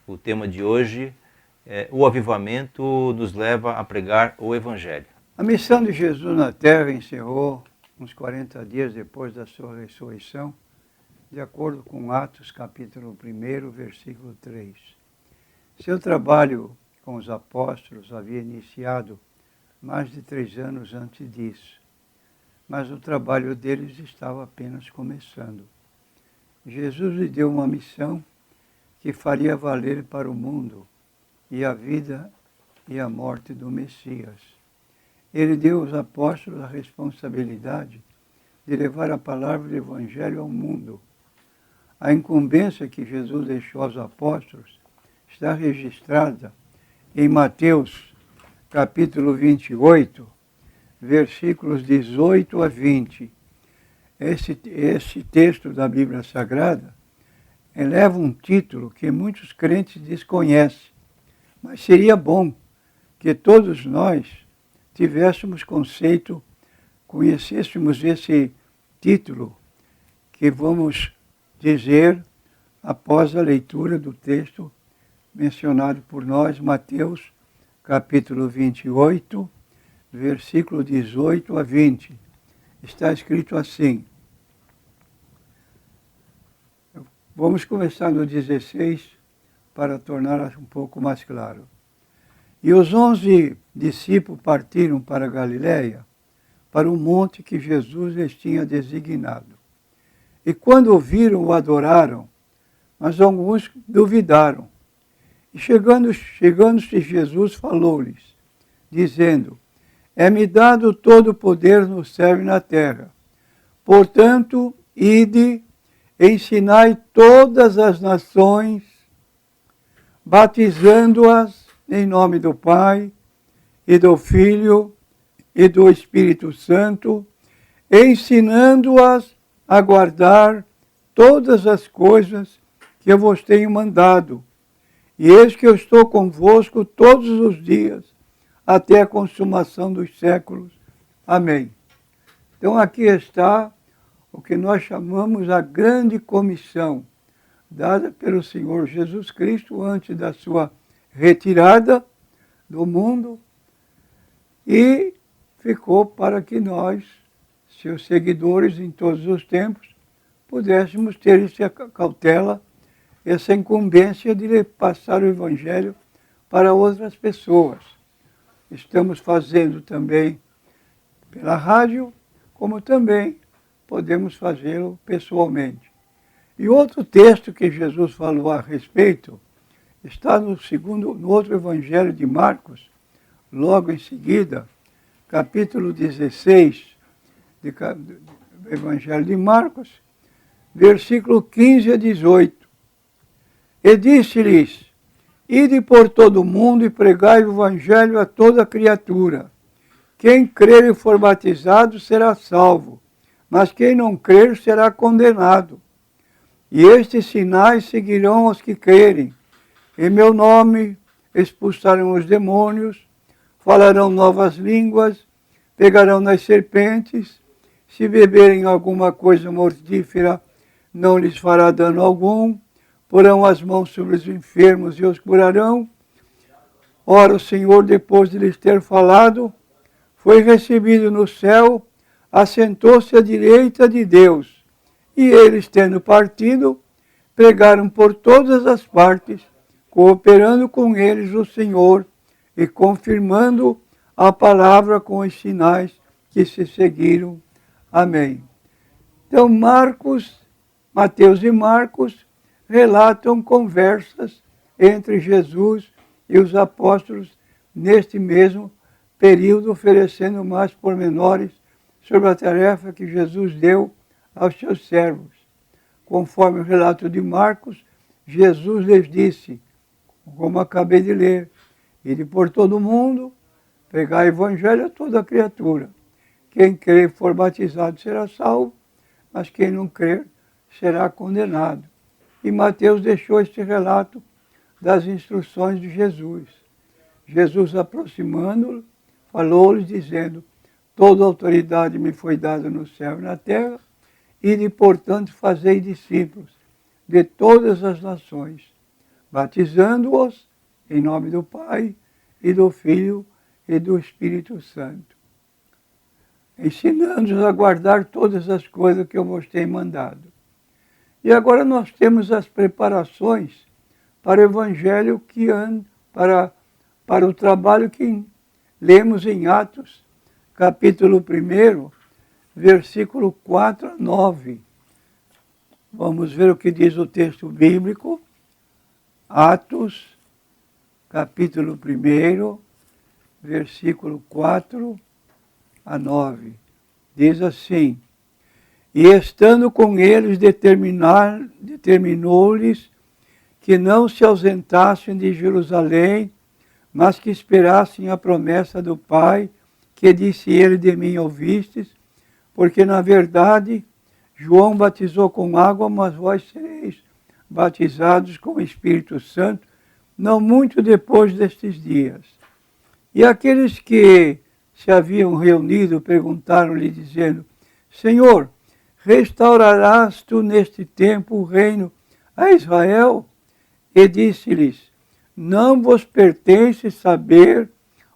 O tema de hoje é: o avivamento nos leva a pregar o Evangelho. A missão de Jesus na terra encerrou uns 40 dias depois da sua ressurreição, de acordo com Atos capítulo 1, versículo 3. Seu trabalho com os apóstolos havia iniciado mais de 3 anos antes disso, mas o trabalho deles estava apenas começando. Jesus lhe deu uma missão que faria valer para o mundo e a vida e a morte do Messias. Ele deu aos apóstolos a responsabilidade de levar a palavra do Evangelho ao mundo. A incumbência que Jesus deixou aos apóstolos está registrada em Mateus, capítulo 28, versículos 18 a 20. Esse texto da Bíblia Sagrada eleva um título que muitos crentes desconhecem, mas seria bom que todos nós tivéssemos conceito, conhecêssemos esse título que vamos dizer após a leitura do texto mencionado por nós, Mateus, capítulo 28, versículo 18 a 20. Está escrito assim. Vamos começar no 16 para tornar um pouco mais claro. E os 11 discípulos partiram para Galiléia, para o monte que Jesus lhes tinha designado. E quando o viram, o adoraram, mas alguns duvidaram. E chegando-se Jesus, falou-lhes, dizendo, é-me dado todo o poder no céu e na terra. Portanto, ide, ensinai todas as nações, batizando-as em nome do Pai, e do Filho, e do Espírito Santo, ensinando-as a guardar todas as coisas que eu vos tenho mandado. E eis que eu estou convosco todos os dias, até a consumação dos séculos. Amém. Então aqui está o que nós chamamos a grande comissão, dada pelo Senhor Jesus Cristo antes da sua retirada do mundo, e ficou para que nós, seus seguidores em todos os tempos, pudéssemos ter essa cautela, essa incumbência de passar o Evangelho para outras pessoas. Estamos fazendo também pela rádio, como também podemos fazê-lo pessoalmente. E outro texto que Jesus falou a respeito está no outro Evangelho de Marcos, logo em seguida, capítulo 16 do Evangelho de Marcos, versículo 15 a 18. E disse-lhes, ide por todo o mundo e pregai o Evangelho a toda criatura. Quem crer e for batizado será salvo, mas quem não crer será condenado. E estes sinais seguirão os que crerem. Em meu nome expulsarão os demônios, falarão novas línguas, pegarão nas serpentes, se beberem alguma coisa mortífera, não lhes fará dano algum, porão as mãos sobre os enfermos e os curarão. Ora, o Senhor, depois de lhes ter falado, foi recebido no céu, assentou-se à direita de Deus, e eles, tendo partido, pregaram por todas as partes, cooperando com eles o Senhor e confirmando a palavra com os sinais que se seguiram. Amém. Então, Mateus e Marcos relatam conversas entre Jesus e os apóstolos neste mesmo período, oferecendo mais pormenores sobre a tarefa que Jesus deu aos seus servos. Conforme o relato de Marcos, Jesus lhes disse, como acabei de ler, ide por todo o mundo, pregai o Evangelho a toda criatura. Quem crer e for batizado será salvo, mas quem não crer será condenado. E Mateus deixou este relato das instruções de Jesus. Jesus, aproximando-o, falou-lhes, dizendo, toda autoridade me foi dada no céu e na terra, e, portanto, fazei discípulos de todas as nações, batizando-os em nome do Pai e do Filho e do Espírito Santo, ensinando-os a guardar todas as coisas que eu vos tenho mandado. E agora nós temos as preparações para o Evangelho para o trabalho que lemos em Atos, capítulo 1, versículo 4 a 9. Vamos ver o que diz o texto bíblico. Atos, capítulo 1, versículo 4 a 9. Diz assim: E estando com eles, determinou-lhes que não se ausentassem de Jerusalém, mas que esperassem a promessa do Pai, que disse ele: de mim ouvistes, porque na verdade João batizou com água, mas vós sereis batizados com o Espírito Santo, não muito depois destes dias. E aqueles que se haviam reunido perguntaram-lhe, dizendo: Senhor, restaurarás tu neste tempo o reino a Israel? E disse-lhes: Não vos pertence saber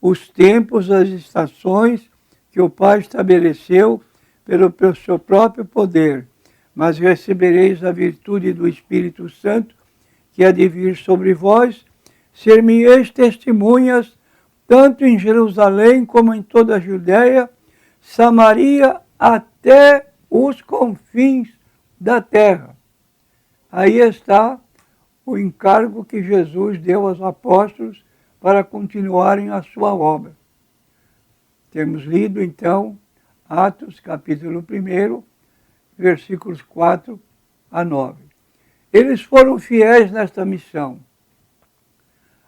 os tempos, as estações que o Pai estabeleceu pelo seu próprio poder, mas recebereis a virtude do Espírito Santo, que há de vir sobre vós, ser-me-eis testemunhas, tanto em Jerusalém como em toda a Judéia, Samaria, até os confins da terra. Aí está o encargo que Jesus deu aos apóstolos para continuarem a sua obra. Temos lido, então, Atos, capítulo 1, versículos 4 a 9. Eles foram fiéis nesta missão.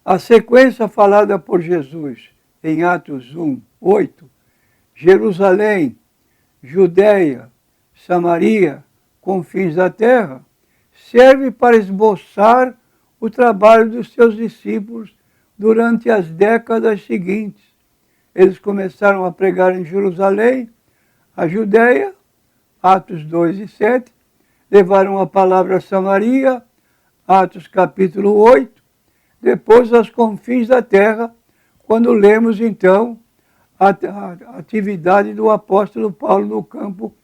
A sequência falada por Jesus em Atos 1, 8, Jerusalém, Judéia, Samaria, confins da terra, serve para esboçar o trabalho dos seus discípulos durante as décadas seguintes. Eles começaram a pregar em Jerusalém, a Judéia, Atos 2 e 7, levaram a palavra a Samaria, Atos capítulo 8, depois aos confins da terra, quando lemos então a atividade do apóstolo Paulo no campo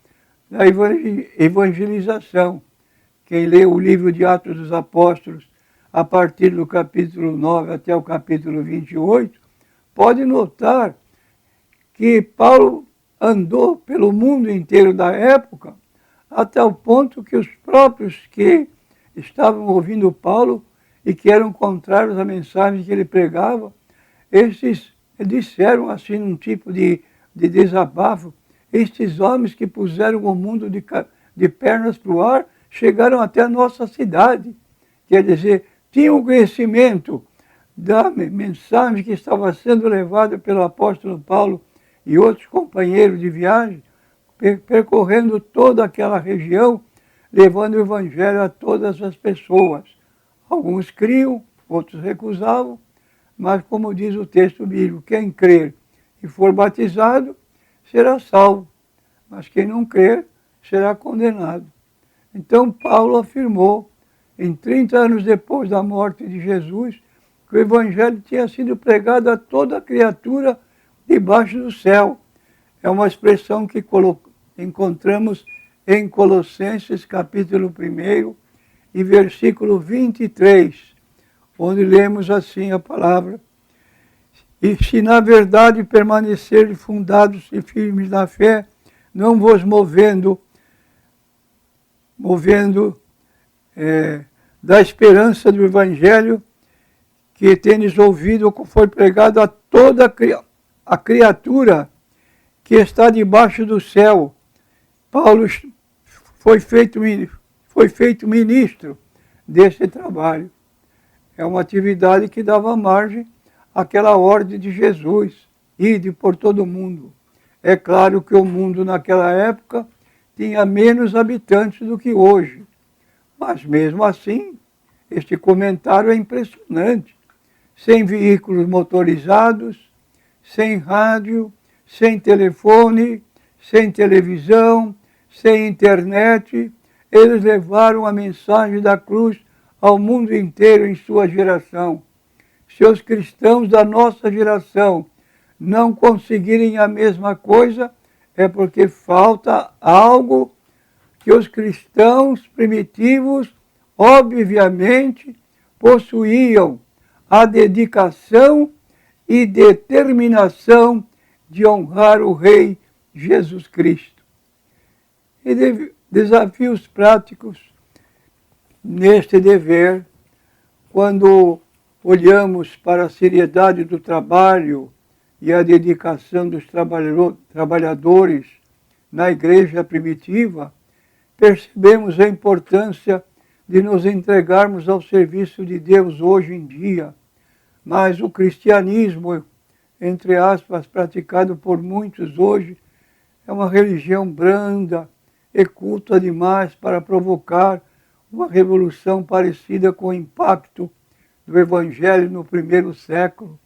da evangelização. Quem lê o livro de Atos dos Apóstolos, a partir do capítulo 9 até o capítulo 28, pode notar que Paulo andou pelo mundo inteiro da época, até o ponto que os próprios que estavam ouvindo Paulo e que eram contrários à mensagem que ele pregava, estes disseram assim, num tipo de desabafo: estes homens que puseram o mundo de pernas para o ar chegaram até a nossa cidade. Quer dizer, tinham conhecimento da mensagem que estava sendo levada pelo apóstolo Paulo e outros companheiros de viagem, percorrendo toda aquela região, levando o evangelho a todas as pessoas. Alguns criam, outros recusavam, mas como diz o texto bíblico, quem crer e for batizado será salvo, mas quem não crer será condenado. Então Paulo afirmou, em 30 anos depois da morte de Jesus, que o evangelho tinha sido pregado a toda criatura debaixo do céu. É uma expressão que encontramos em Colossenses capítulo 1 e versículo 23, onde lemos assim a palavra: E se na verdade permanecerem fundados e firmes na fé, não vos movendo da esperança do Evangelho, que tendes ouvido, que foi pregado a toda a criatura que está debaixo do céu. Paulo foi feito ministro desse trabalho. É uma atividade que dava margem àquela ordem de Jesus, ide por todo o mundo. É claro que o mundo naquela época tinha menos habitantes do que hoje. Mas mesmo assim, este comentário é impressionante. Sem veículos motorizados, sem rádio, sem telefone, sem televisão, sem internet, eles levaram a mensagem da cruz ao mundo inteiro em sua geração. Se os cristãos da nossa geração não conseguirem a mesma coisa, é porque falta algo que os cristãos primitivos, obviamente, possuíam: a dedicação e determinação de honrar o Rei Jesus Cristo. E desafios práticos neste dever, quando olhamos para a seriedade do trabalho e a dedicação dos trabalhadores na igreja primitiva, percebemos a importância de nos entregarmos ao serviço de Deus hoje em dia. Mas o cristianismo, entre aspas, praticado por muitos hoje, é uma religião branda e culta demais para provocar uma revolução parecida com o impacto do Evangelho no primeiro século.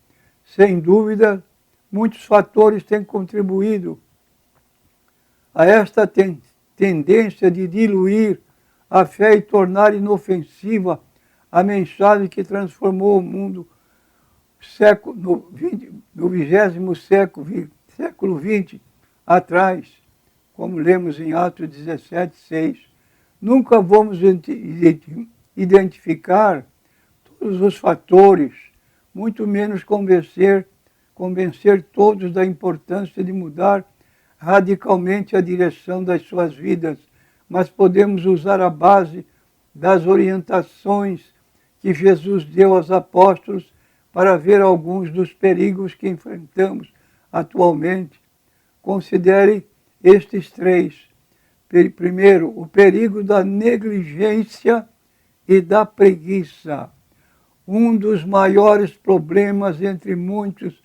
Sem dúvida, muitos fatores têm contribuído a esta tendência de diluir a fé e tornar inofensiva a mensagem que transformou o mundo no 20º século XX atrás, como lemos em Atos 17:6. Nunca vamos identificar todos os fatores, muito menos convencer todos da importância de mudar radicalmente a direção das suas vidas, mas podemos usar a base das orientações que Jesus deu aos apóstolos para ver alguns dos perigos que enfrentamos atualmente. Considere estes três. Primeiro, o perigo da negligência e da preguiça. Um dos maiores problemas entre muitos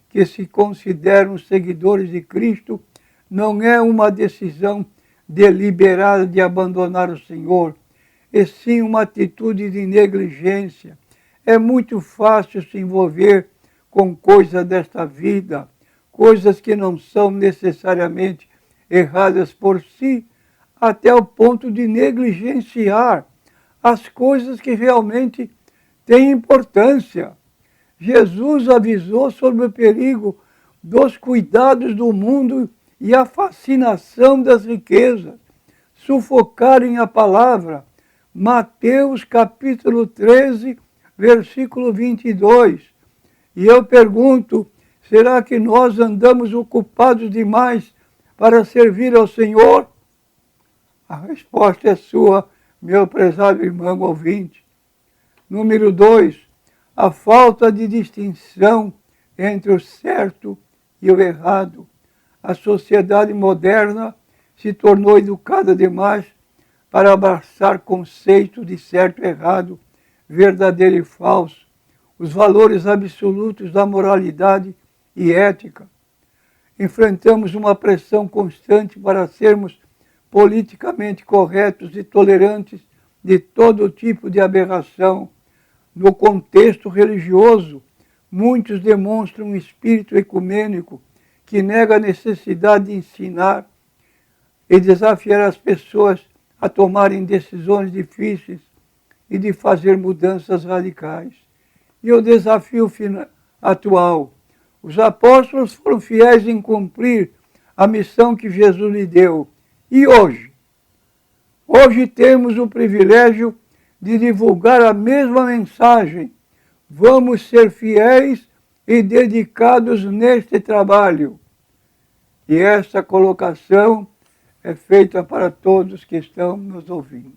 que se consideram seguidores de Cristo não é uma decisão deliberada de abandonar o Senhor, e sim uma atitude de negligência. É muito fácil se envolver com coisas desta vida, coisas que não são necessariamente erradas por si, até o ponto de negligenciar as coisas que realmente têm importância. Jesus avisou sobre o perigo dos cuidados do mundo e a fascinação das riquezas, sufocarem a palavra. Mateus capítulo 13, versículo 22. E eu pergunto, será que nós andamos ocupados demais para servir ao Senhor? A resposta é sua, meu prezado irmão ouvinte. Número 2, a falta de distinção entre o certo e o errado. A sociedade moderna se tornou educada demais para abraçar conceitos de certo e errado, verdadeiro e falso, os valores absolutos da moralidade e ética. Enfrentamos uma pressão constante para sermos politicamente corretos e tolerantes de todo tipo de aberração. No contexto religioso, muitos demonstram um espírito ecumênico que nega a necessidade de ensinar e desafiar as pessoas a tomarem decisões difíceis e de fazer mudanças radicais. E o desafio atual: os apóstolos foram fiéis em cumprir a missão que Jesus lhe deu. E hoje? Hoje temos o privilégio de divulgar a mesma mensagem. Vamos ser fiéis e dedicados neste trabalho. E essa colocação é feita para todos que estão nos ouvindo.